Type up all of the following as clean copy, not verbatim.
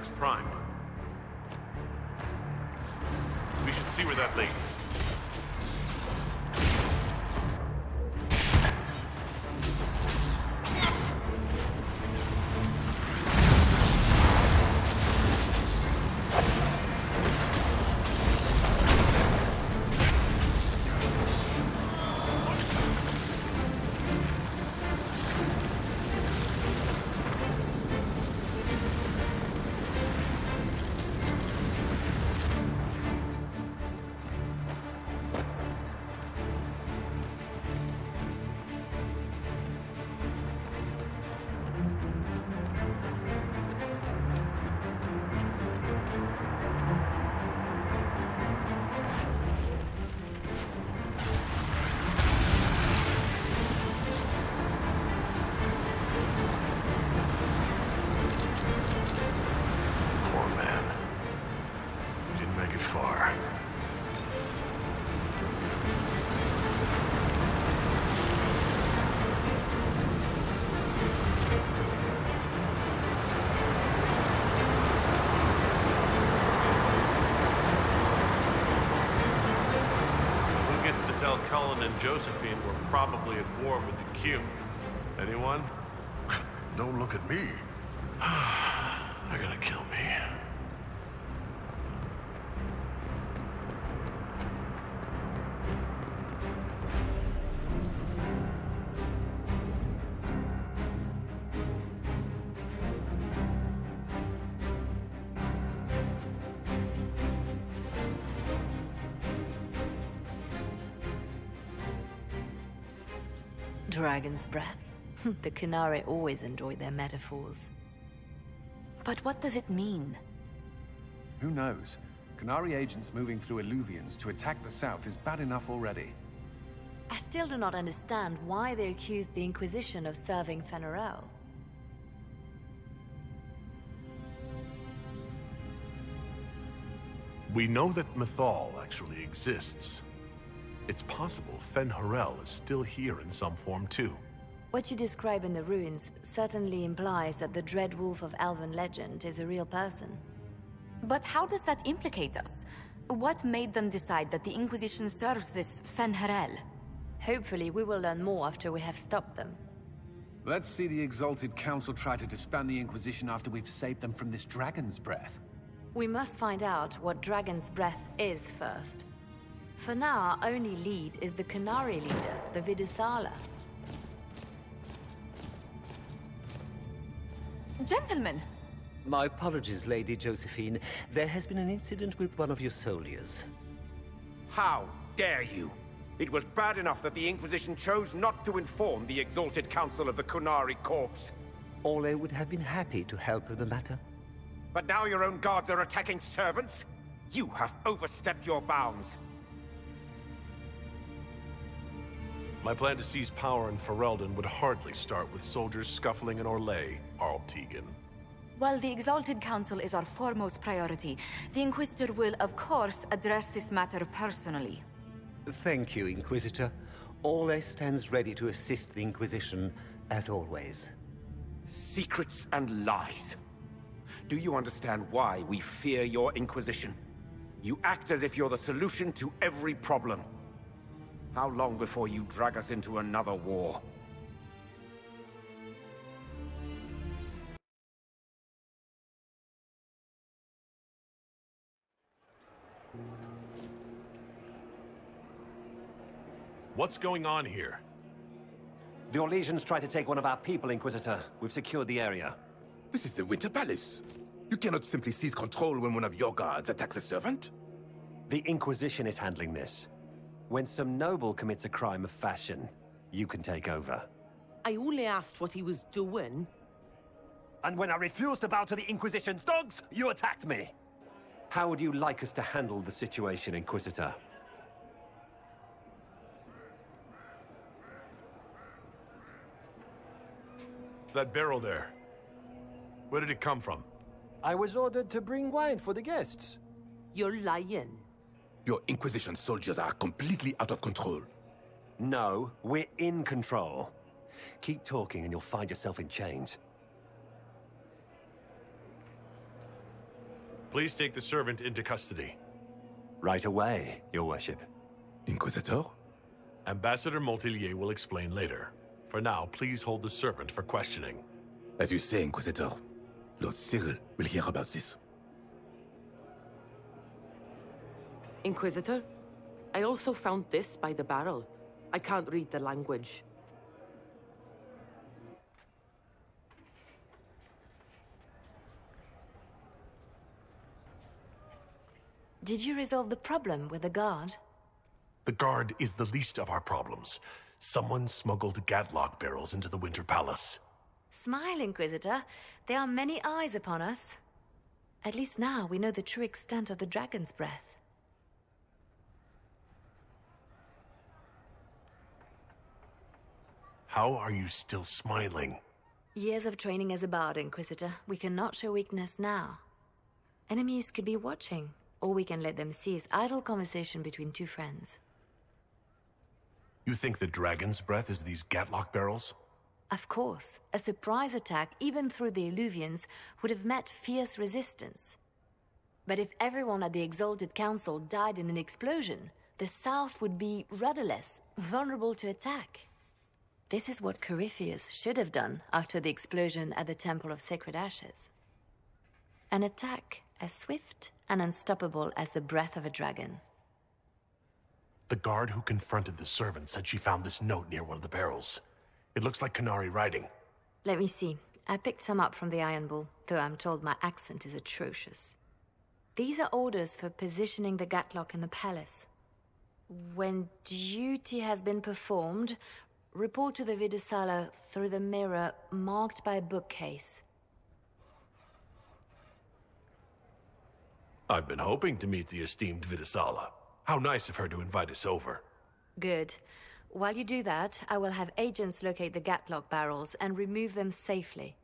Matrix Prime. We should see where that leads. Cullen and Josephine were probably at war with the Q. Anyone? Don't look at me. They're gonna kill me. Dragon's breath. The Kunari always enjoy their metaphors. But what does it mean? Who knows? Kunari agents moving through Illuvians to attack the south is bad enough already. I still do not understand why they accused the Inquisition of serving Fen'Harel. We know that Mythal actually exists. It's possible Fen'Harel is still here in some form too. What you describe in the ruins certainly implies that the Dread Wolf of Elven legend is a real person. But how does that implicate us? What made them decide that the Inquisition serves this Fen'Harel? Hopefully we will learn more after we have stopped them. Let's see the Exalted Council try to disband the Inquisition after we've saved them from this dragon's breath. We must find out what Dragon's Breath is first. For now, our only lead is the Kunari leader, the Vidisala. Gentlemen! My apologies, Lady Josephine. There has been an incident with one of your soldiers. How dare you? It was bad enough that the Inquisition chose not to inform the Exalted Council of the Kunari Corps. Ole would have been happy to help with the matter. But now your own guards are attacking servants? You have overstepped your bounds. My plan to seize power in Ferelden would hardly start with soldiers scuffling in Orlais, Arl Tegan. While the Exalted Council is our foremost priority, the Inquisitor will, of course, address this matter personally. Thank you, Inquisitor. Ole stands ready to assist the Inquisition, as always. Secrets and lies. Do you understand why we fear your Inquisition? You act as if you're the solution to every problem. How long before you drag us into another war? What's going on here? The Orlesians tried to take one of our people, Inquisitor. We've secured the area. This is the Winter Palace. You cannot simply seize control when one of your guards attacks a servant. The Inquisition is handling this. When some noble commits a crime of fashion, you can take over. I only asked what he was doing. And when I refused to bow to the Inquisition's dogs, you attacked me! How would you like us to handle the situation, Inquisitor? That barrel there. Where did it come from? I was ordered to bring wine for the guests. You're lying. Your Inquisition soldiers are completely out of control. No, we're in control. Keep talking and you'll find yourself in chains. Please take the servant into custody. Right away, Your Worship. Inquisitor? Ambassador Montilier will explain later. For now, please hold the servant for questioning. As you say, Inquisitor. Lord Cyril will hear about this. Inquisitor, I also found this by the barrel. I can't read the language. Did you resolve the problem with the guard? The guard is the least of our problems. Someone smuggled gatlock barrels into the Winter Palace. Smile, Inquisitor. There are many eyes upon us. At least now we know the true extent of the dragon's breath. How are you still smiling? Years of training as a bard, Inquisitor. We cannot show weakness now. Enemies could be watching, or we can let them seize idle conversation between two friends. You think the dragon's breath is these gatlock barrels? Of course. A surprise attack, even through the Illuvians, would have met fierce resistance. But if everyone at the Exalted Council died in an explosion, the South would be rudderless, vulnerable to attack. This is what Corypheus should have done after the explosion at the Temple of Sacred Ashes. An attack as swift and unstoppable as the breath of a dragon. The guard who confronted the servant said she found this note near one of the barrels. It looks like Canary writing. Let me see. I picked some up from the Iron Bull, though I'm told my accent is atrocious. These are orders for positioning the gatlock in the palace. When duty has been performed, report to the Vidisala through the mirror marked by a bookcase. I've been hoping to meet the esteemed Vidisala. How nice of her to invite us over. Good. While you do that, I will have agents locate the gatlock barrels and remove them safely.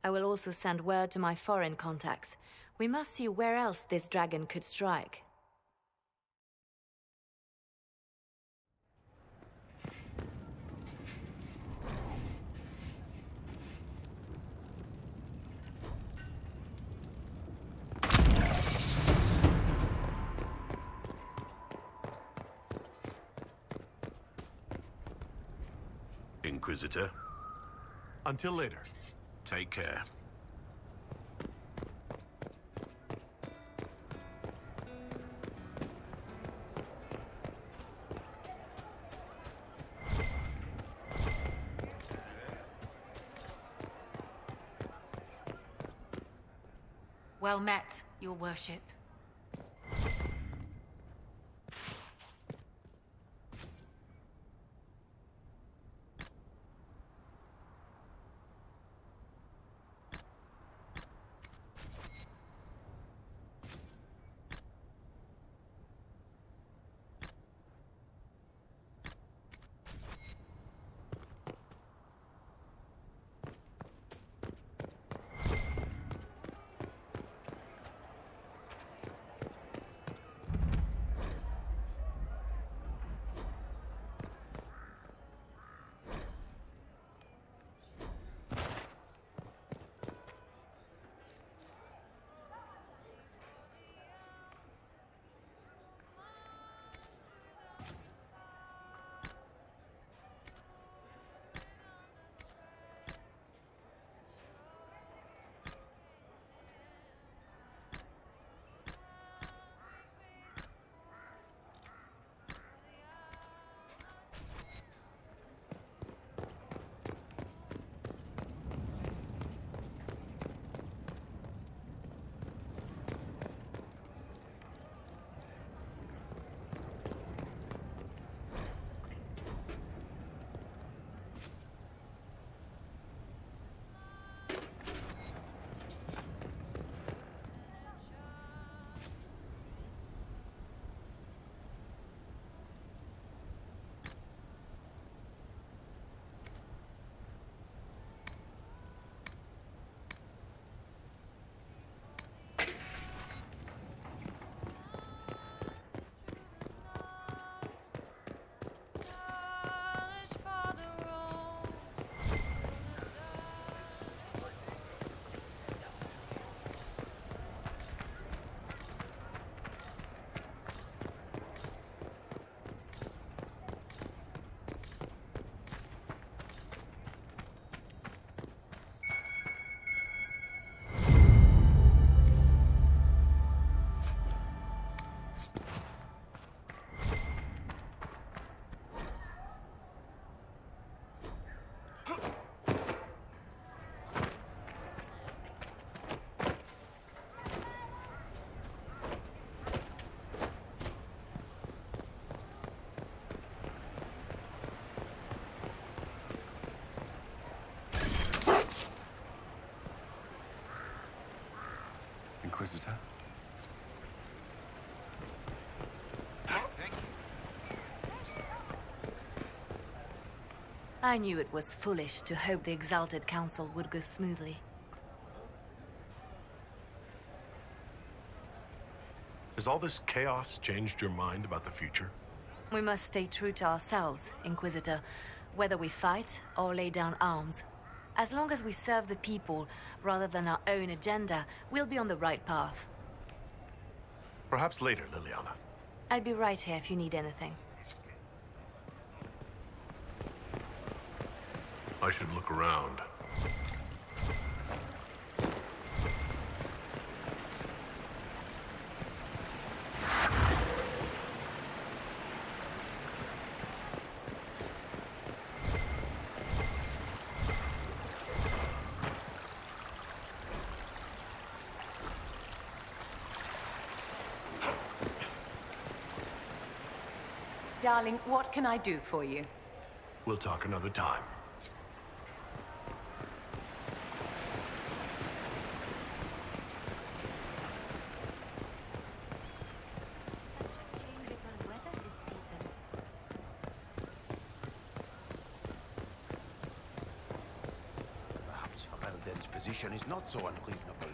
I will also send word to my foreign contacts. We must see where else this dragon could strike. Inquisitor. Until later. Take care. Well met, Your Worship. I knew it was foolish to hope the Exalted Council would go smoothly. Has all this chaos changed your mind about the future? We must stay true to ourselves, Inquisitor, whether we fight or lay down arms. As long as we serve the people, rather than our own agenda, we'll be on the right path. Perhaps later, Liliana. I'll be right here if you need anything. I should look around. Darling, what can I do for you? We'll talk another time. Perhaps Ferelden's position is not so unreasonable.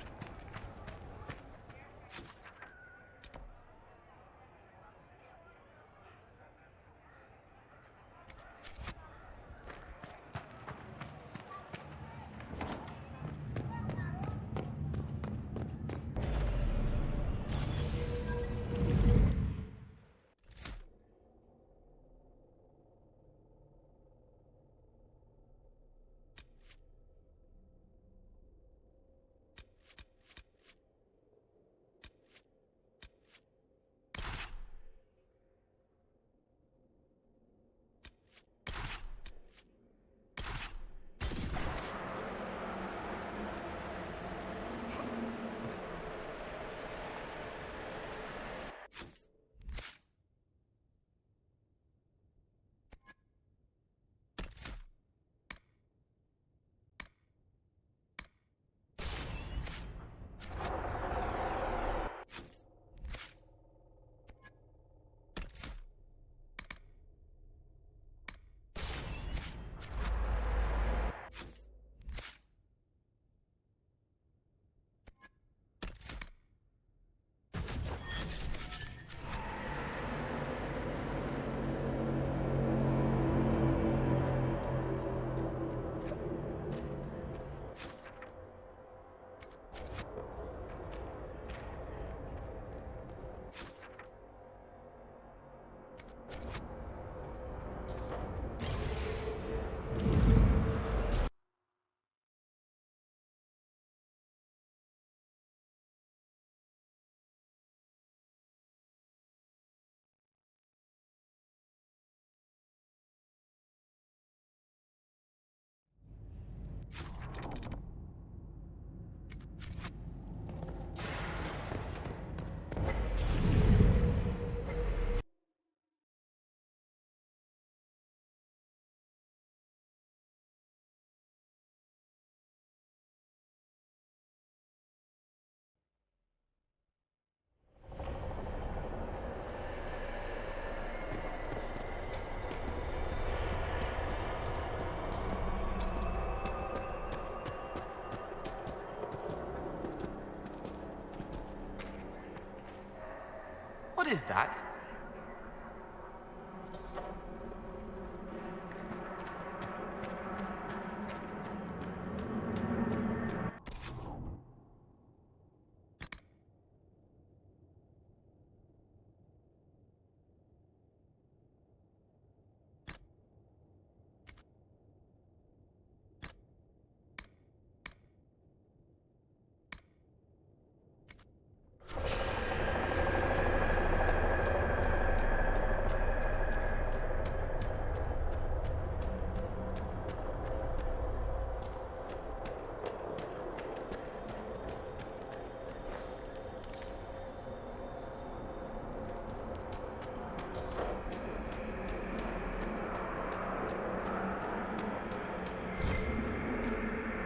What is that?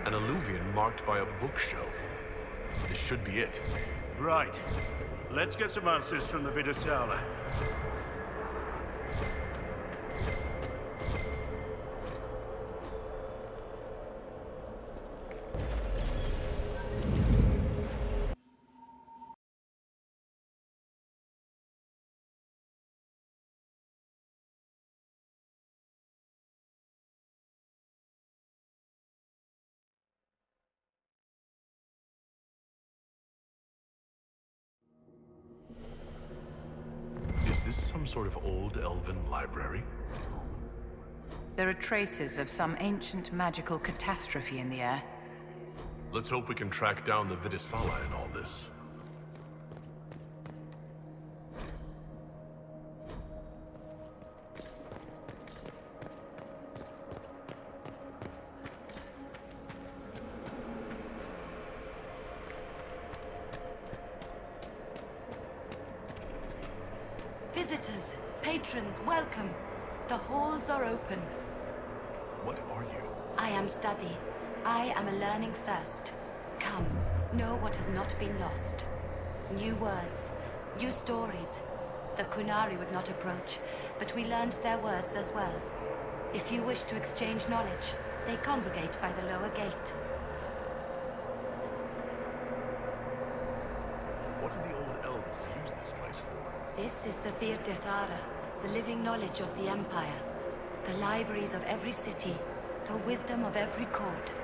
An alluvian marked by a bookshelf. This should be it. Right. Let's get some answers from the Vidusala. some sort of old elven library? There are traces of some ancient magical catastrophe in the air. Let's hope we can track down the Vidisala in all this. Visitors, patrons, welcome. The halls are open. What are you? I am study. I am a learning thirst. Come, know what has not been lost. New words, new stories. The Kunari would not approach, but we learned their words as well. If you wish to exchange knowledge, they congregate by the lower gate. What did the old elves use this place for? This is the Virdirthara, the living knowledge of the Empire. The libraries of every city, the wisdom of every court.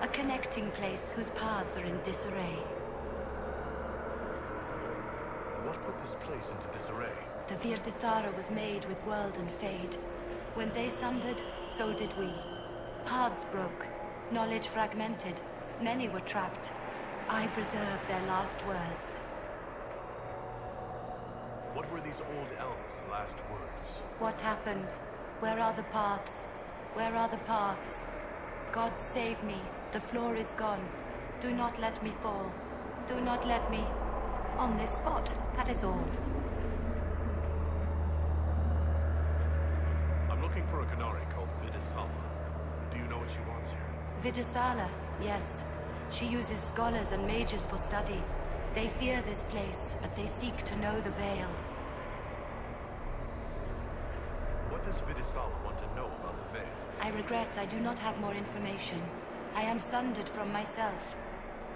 A connecting place whose paths are in disarray. What put this place into disarray? The Virdirthara was made with world and fade. When they sundered, so did we. Paths broke, knowledge fragmented, many were trapped. I preserve their last words. What were these old elves' last words? What happened? Where are the paths? Where are the paths? God save me. The floor is gone. Do not let me fall. Do not let me... On this spot, that is all. I'm looking for a Kunari called Vidisala. Do you know what she wants here? Vidisala, yes. She uses scholars and mages for study. They fear this place, but they seek to know the Veil. What does Vidisala want to know about the Veil? I regret I do not have more information. I am sundered from myself.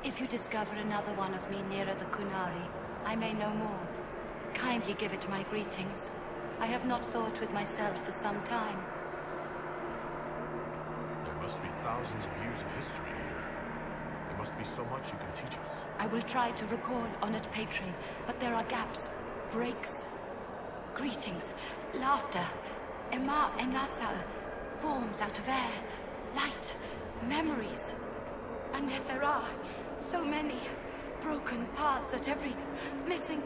If you discover another one of me nearer the Kunari, I may know more. Kindly give it my greetings. I have not thought with myself for some time. There must be thousands of years of history here. There must be so much you can teach us. I will try to recall, honored patron, but there are gaps, breaks. Greetings, laughter, Ema Enasal, forms out of air, light, memories. And yet there are so many broken parts at every... missing.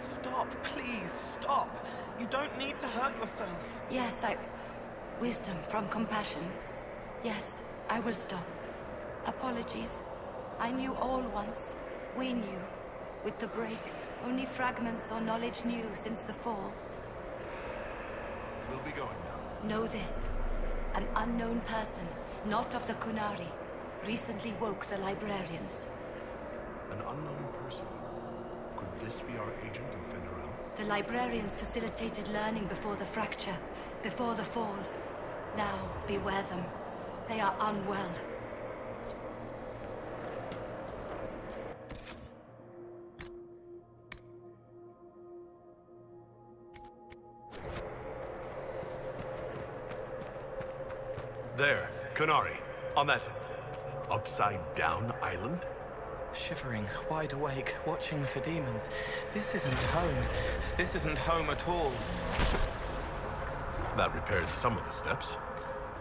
Stop, please, stop. You don't need to hurt yourself. Yes, wisdom from compassion. Yes, I will stop. Apologies. I knew all once. We knew. With the break, only fragments or knowledge new since the fall. We'll be going now. Know this. An unknown person, not of the Kunari, recently woke the librarians. An unknown person? Could this be our agent of Fenrirel? The librarians facilitated learning before the fracture, before the fall. Now, beware them. They are unwell. There, Kunari, on that upside-down island? Shivering, wide awake, watching for demons. This isn't home. This isn't home at all. That repairs some of the steps.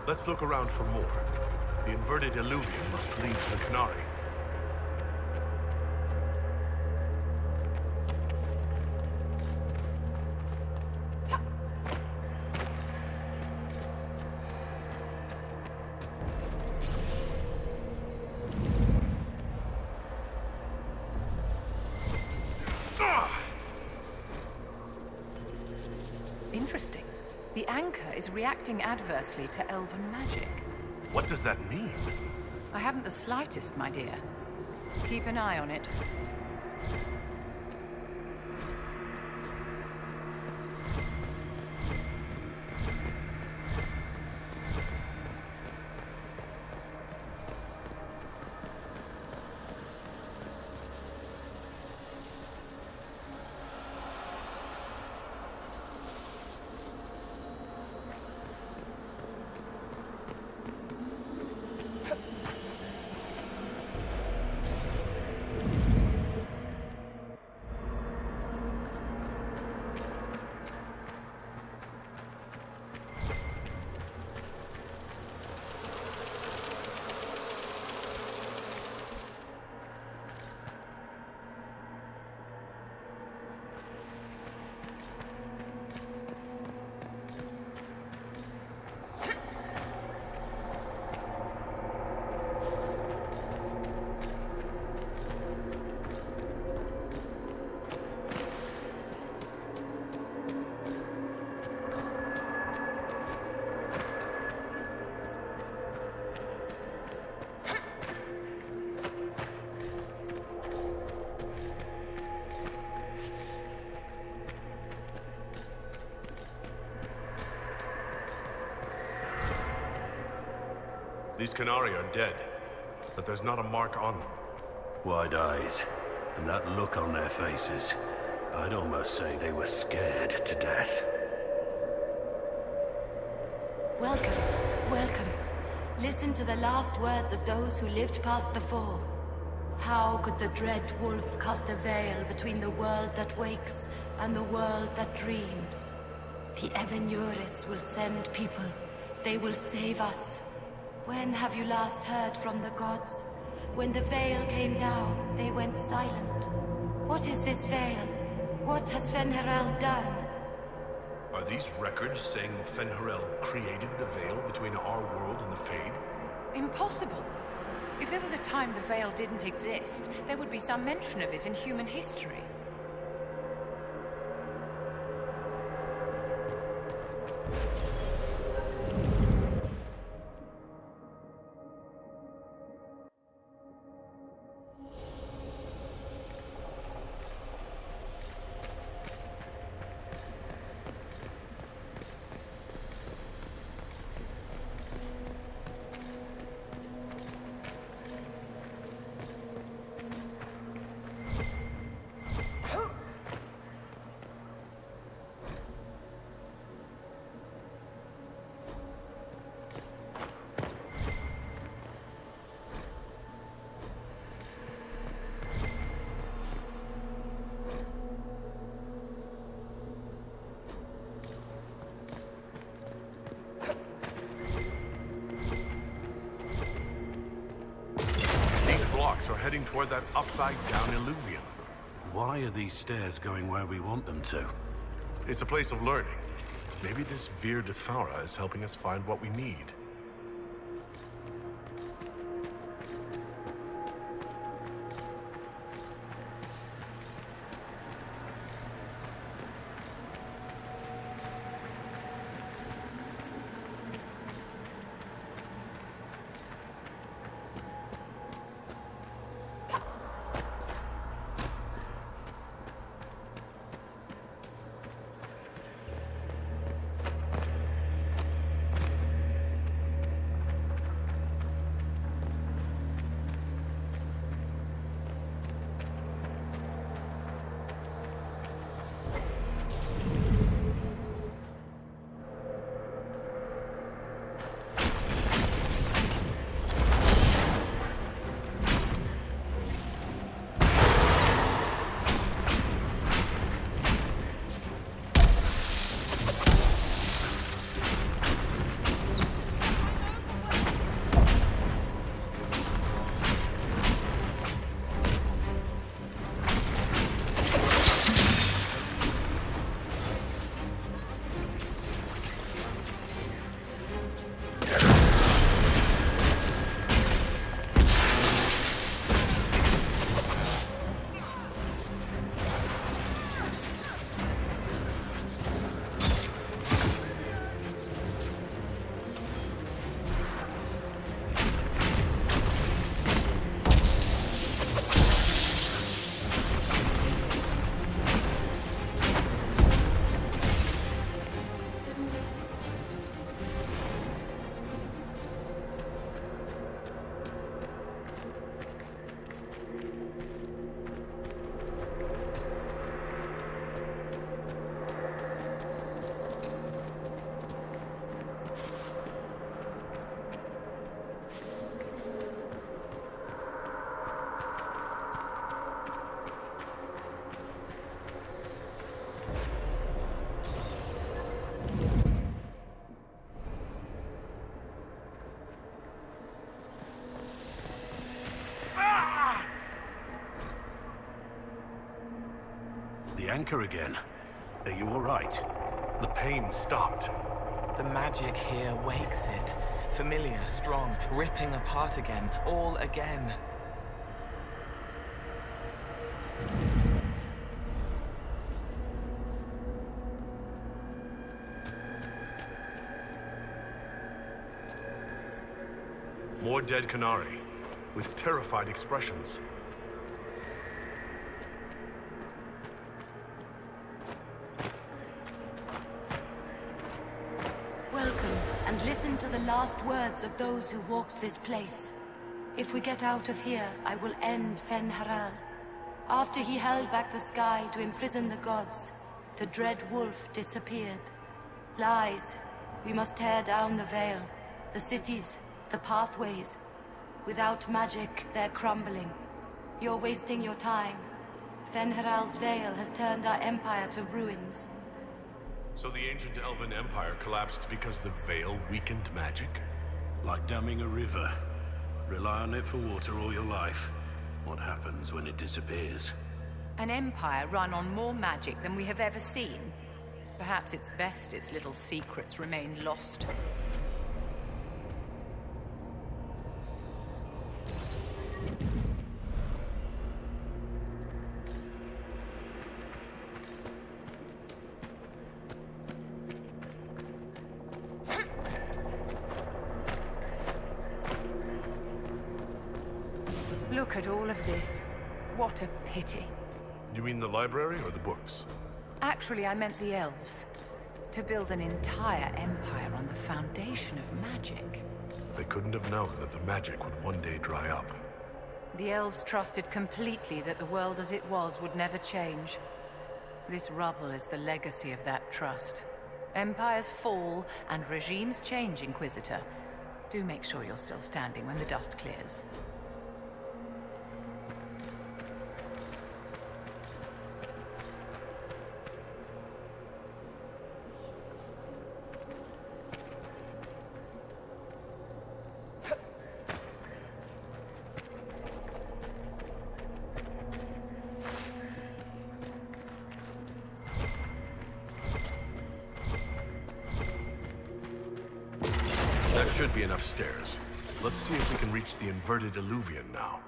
Let's look around for more. The inverted illuvium must lead to the Kunari. Interesting. The anchor is reacting adversely to elven magic. What does that mean? I haven't the slightest, my dear. Keep an eye on it. These Canari are dead, but there's not a mark on them. Wide eyes, and that look on their faces. I'd almost say they were scared to death. Welcome, welcome. Listen to the last words of those who lived past the fall. How could the dread wolf cast a veil between the world that wakes and the world that dreams? The Evenuris will send people. They will save us. When have you last heard from the gods? When the veil came down, they went silent. What is this veil? What has Fen'Harel done? Are these records saying Fen'Harel created the veil between our world and the Fade? Impossible. If there was a time the veil didn't exist, there would be some mention of it in human history. Are heading toward that upside-down illuvium. Why are these stairs going where we want them to? It's a place of learning. Maybe this Vir de Thara is helping us find what we need. The anchor again. Are you all right? The pain stopped. The magic here wakes it. Familiar, strong, ripping apart again, all again. More dead Canari, with terrified expressions. Welcome, and Listen to the last words of those who walked this place. If we get out of here, I will end Fen-Haral. After he held back the sky to imprison the gods, the dread wolf disappeared. Lies. We must tear down the veil, the cities, the pathways. Without magic, they're crumbling. You're wasting your time. Fen-Haral's veil has turned our empire to ruins. So the ancient Elven Empire collapsed because the veil weakened magic? Like damming a river. Rely on it for water all your life. What happens when it disappears? An empire run on more magic than we have ever seen. Perhaps it's best its little secrets remain lost. Look at all of this. What a pity. You mean the library or the books? Actually, I meant the elves. To build an entire empire on the foundation of magic. They couldn't have known that the magic would one day dry up. The elves trusted completely that the world as it was would never change. This rubble is the legacy of that trust. Empires fall and regimes change, Inquisitor. Do make sure you're still standing when the dust clears. That should be enough stairs. Let's see if we can reach the inverted Illuvian now.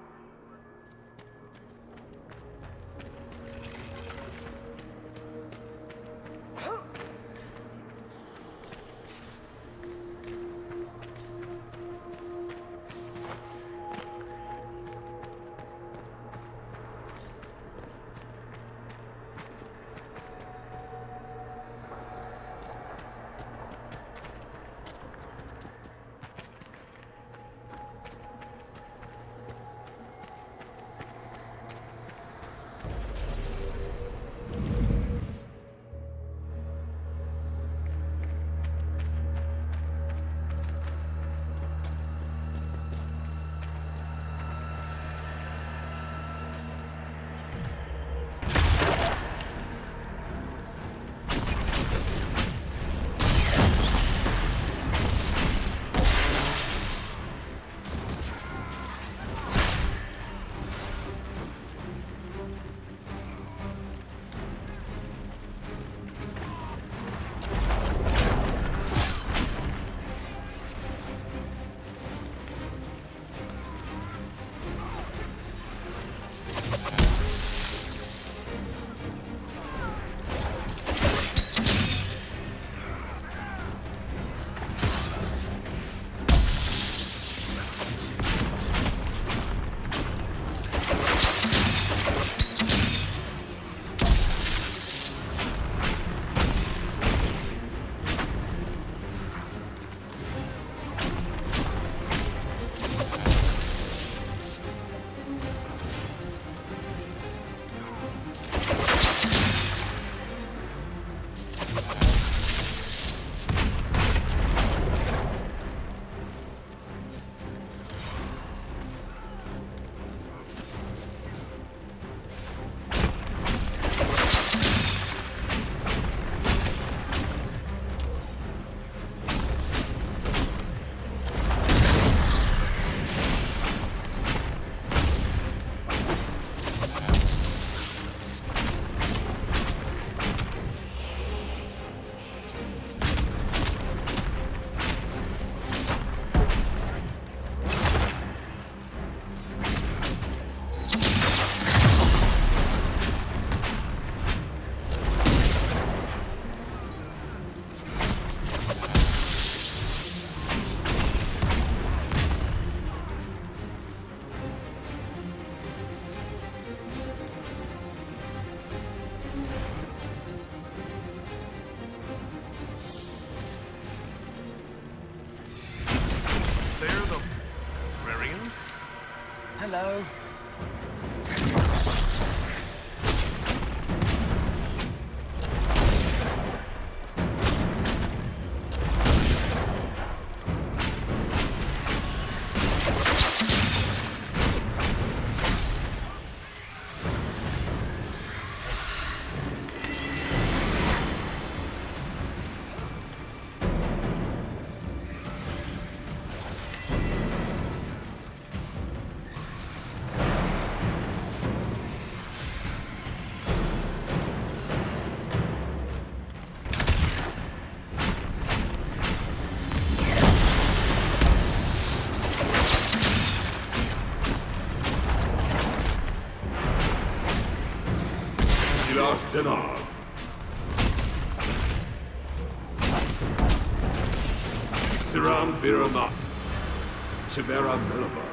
Hello. Dinar. Siram Virama. Chivera Melava.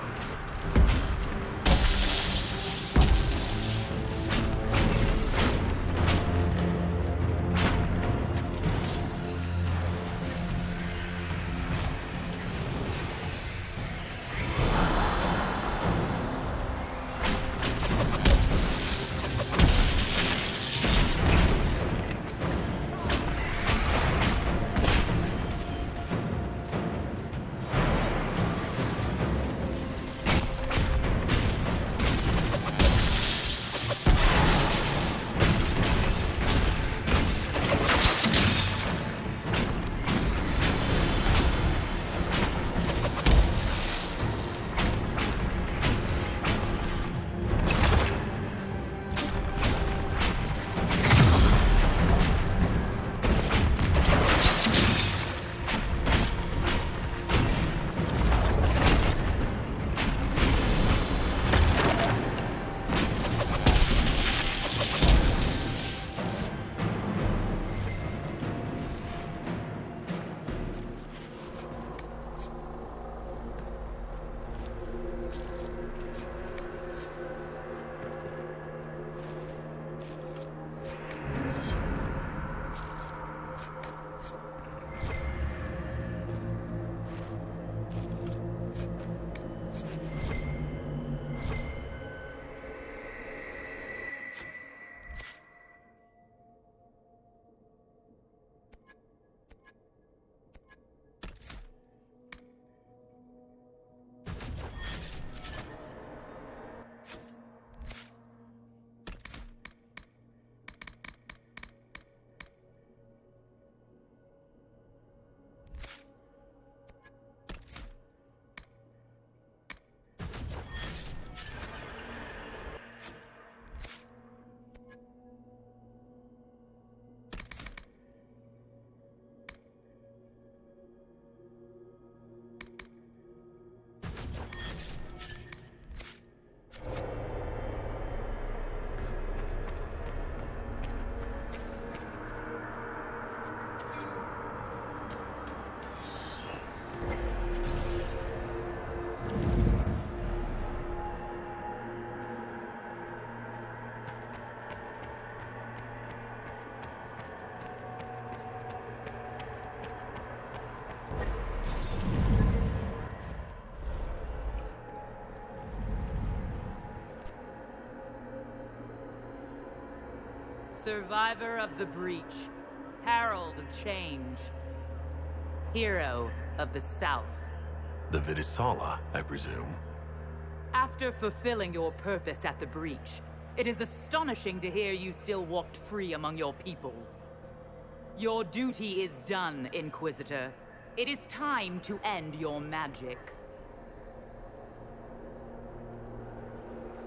Survivor of the Breach, Herald of Change, Hero of the South. The Vidisala, I presume. After fulfilling your purpose at the Breach, it is astonishing to hear you still walked free among your people. Your duty is done, Inquisitor. It is time to end your magic.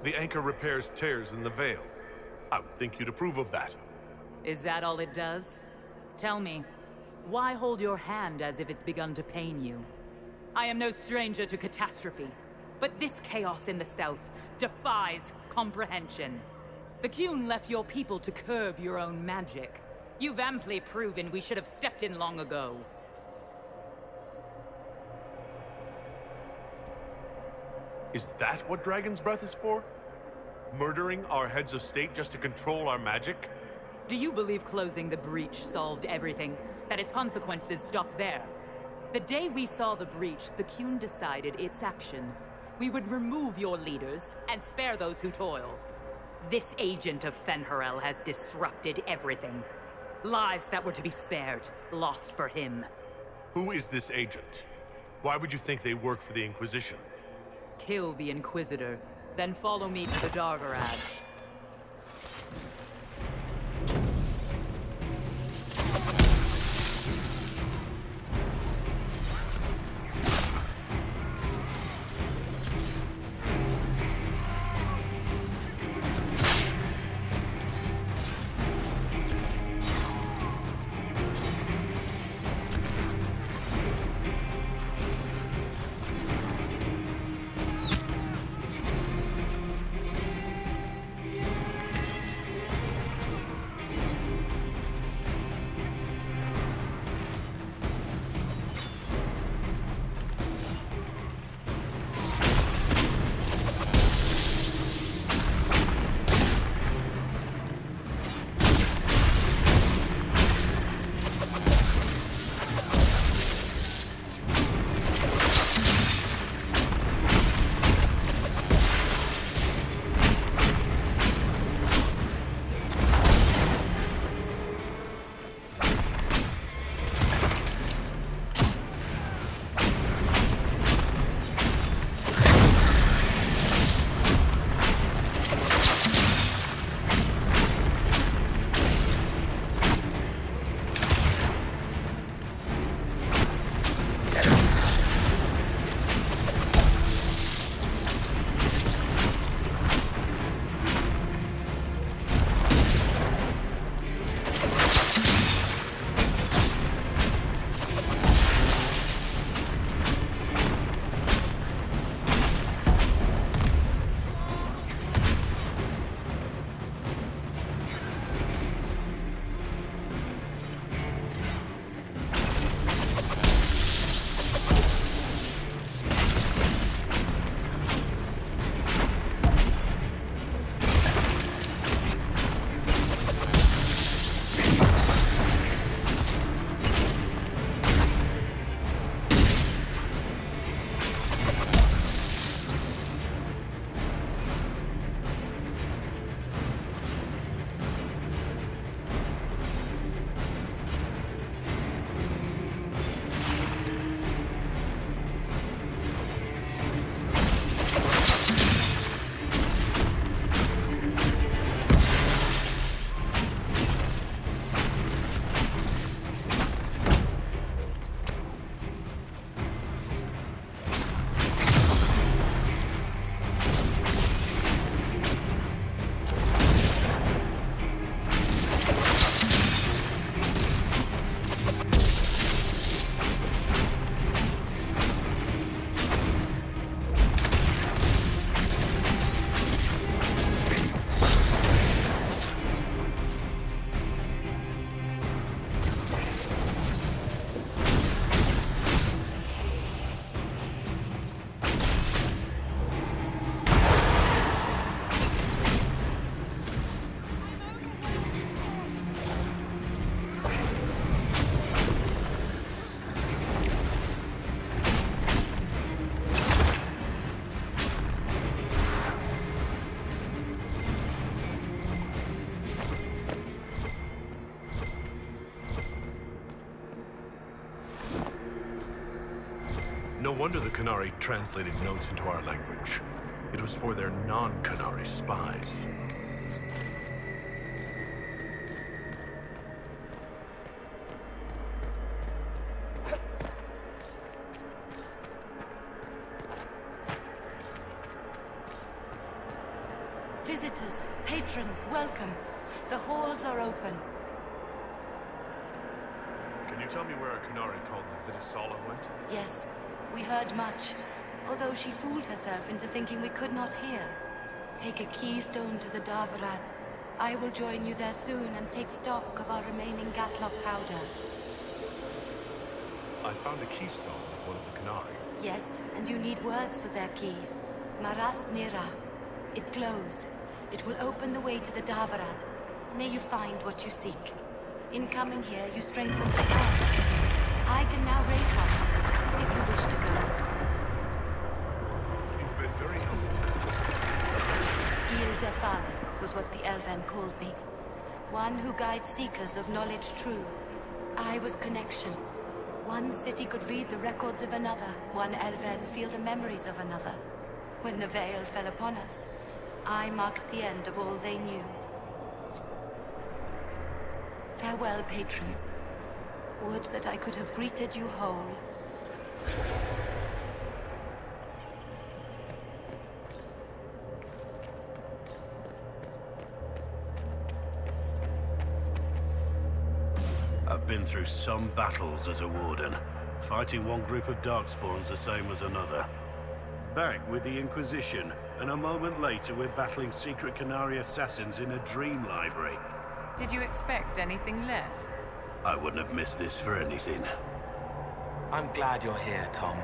The anchor repairs tears in the veil. I would think you'd approve of that. Is that all it does? Tell me, why hold your hand as if it's begun to pain you? I am no stranger to catastrophe, but this chaos in the South defies comprehension. The Qun left your people to curb your own magic. You've amply proven we should have stepped in long ago. Is that what Dragon's Breath is for? Murdering our heads of state just to control our magic? Do you believe closing the breach solved everything? That its consequences stopped there? The day we saw the breach, the Qun decided its action we would remove your leaders and spare those who toil. This agent of Fen'Harel has disrupted everything. Lives that were to be spared, lost for him. Who is this agent? Why would you think they work for the Inquisition? Kill the Inquisitor, then follow me to the Dargarad. No wonder the Qunari translated notes into our language. It was for their non-Qunari spies. Visitors, patrons, welcome. The halls are open. Can you tell me where a Qunari called Vitisala went? Yes, we heard much, although she fooled herself into thinking we could not hear. Take a keystone to the Darvarad. I will join you there soon and take stock of our remaining Gatlock powder. I found a keystone with one of the Qunari. Yes, and you need words for their key. Maras Nira. It glows. It will open the way to the Darvarad. May you find what you seek. In coming here, you strengthen the bonds. I can now raise one, if you wish to go. You've been Dethan was what the Elven called me. One who guides seekers of knowledge true. I was connection. One city could read the records of another, one Elven feel the memories of another. When the veil fell upon us, I marked the end of all they knew. Farewell, patrons. Would that I could have greeted you whole. I've been through some battles as a warden. Fighting one group of darkspawn's the same as another. Back with the Inquisition, and a moment later we're battling secret Canary assassins in a dream library. Did you expect anything less? I wouldn't have missed this for anything. I'm glad you're here, Tom.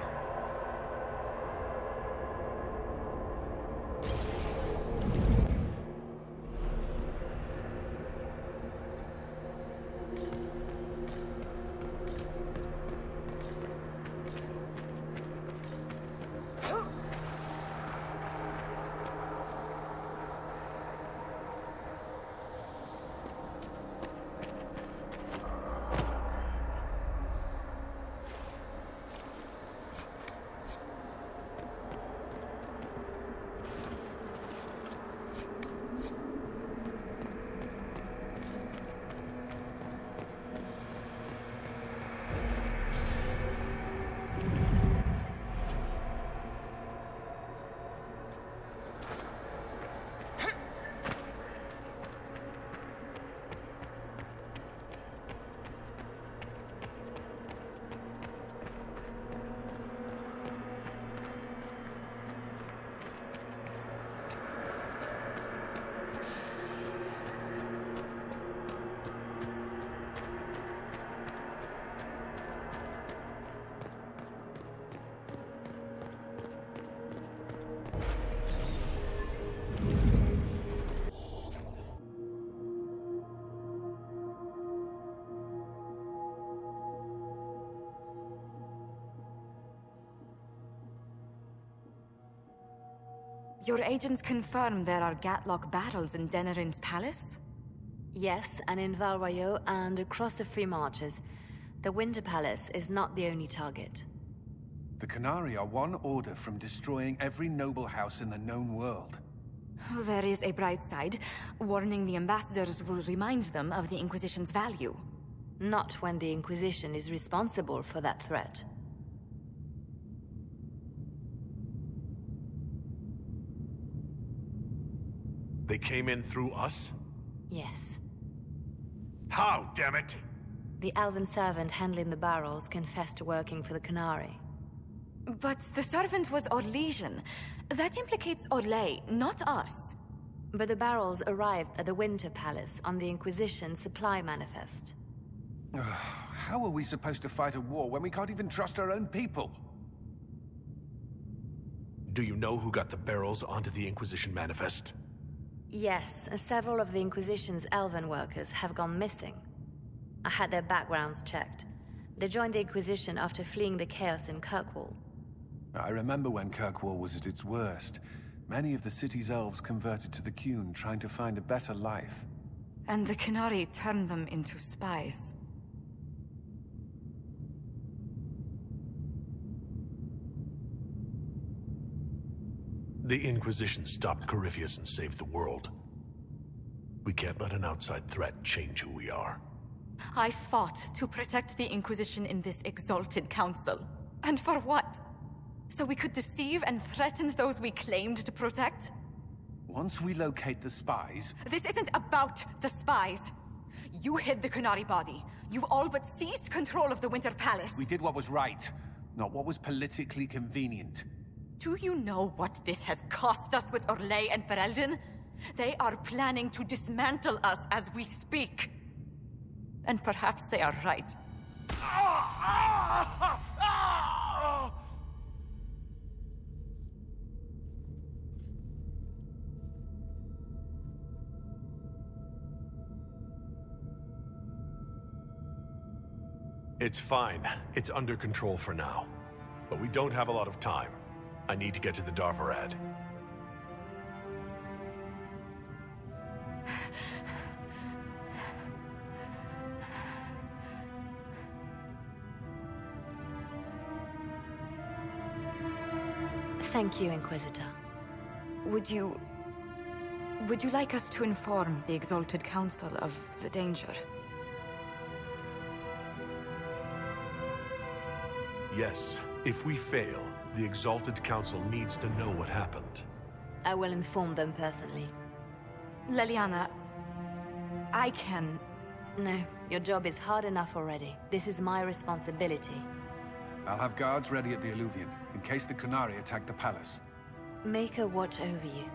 Your agents confirm there are Gatlock battles in Denerin's palace? Yes, and in Val Royeaux and across the Free Marches. The Winter Palace is not the only target. The Canary are one order from destroying every noble house in the known world. Oh, there is a bright side. Warning the ambassadors will remind them of the Inquisition's value. Not when the Inquisition is responsible for that threat. They came in through us? Yes. How, damn it? The elven servant handling the barrels confessed to working for the Canary. But the servant was Orlesian. That implicates Orlais, not us. But the barrels arrived at the Winter Palace on the Inquisition supply manifest. How are we supposed to fight a war when we can't even trust our own people? Do you know who got the barrels onto the Inquisition manifest? Yes, several of the Inquisition's elven workers have gone missing. I had their backgrounds checked. They joined the Inquisition after fleeing the chaos in Kirkwall. I remember when Kirkwall was at its worst. Many of the city's elves converted to the Qun, trying to find a better life. And the Canary turned them into spies. The Inquisition stopped Corypheus and saved the world. We can't let an outside threat change who we are. I fought to protect the Inquisition in this exalted council. And for what? So we could deceive and threaten those we claimed to protect? Once we locate the spies... This isn't about the spies. You hid the Canary body. You all but seized control of the Winter Palace. We did what was right, not what was politically convenient. Do you know what this has cost us with Orlais and Ferelden? They are planning to dismantle us as we speak. And perhaps they are right. It's fine. It's under control for now. But we don't have a lot of time. I need to get to the Darvarad. Thank you, Inquisitor. Would you like us to inform the Exalted Council of the danger? Yes. If we fail, the Exalted Council needs to know what happened. I will inform them personally. Leliana, I can... No, your job is hard enough already. This is my responsibility. I'll have guards ready at the Illuvian, in case the Qunari attack the palace. Make a watch over you.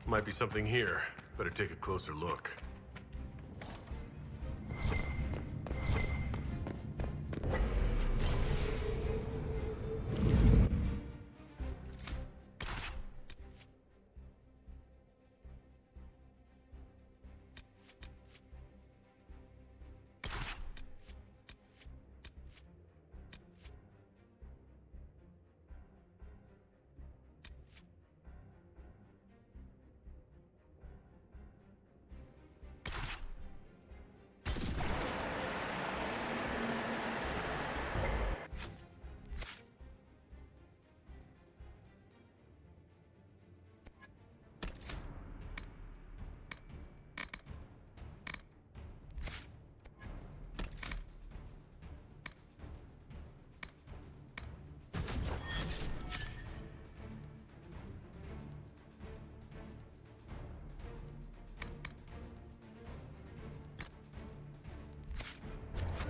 Might be something here. Better take a closer look.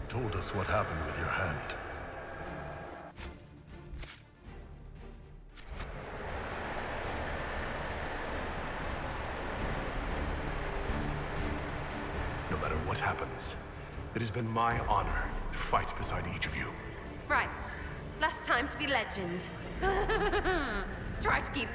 Told us what happened with your hand. No matter what happens, it has been my honor to fight beside each of you. Right. Last time to be legend. Try to keep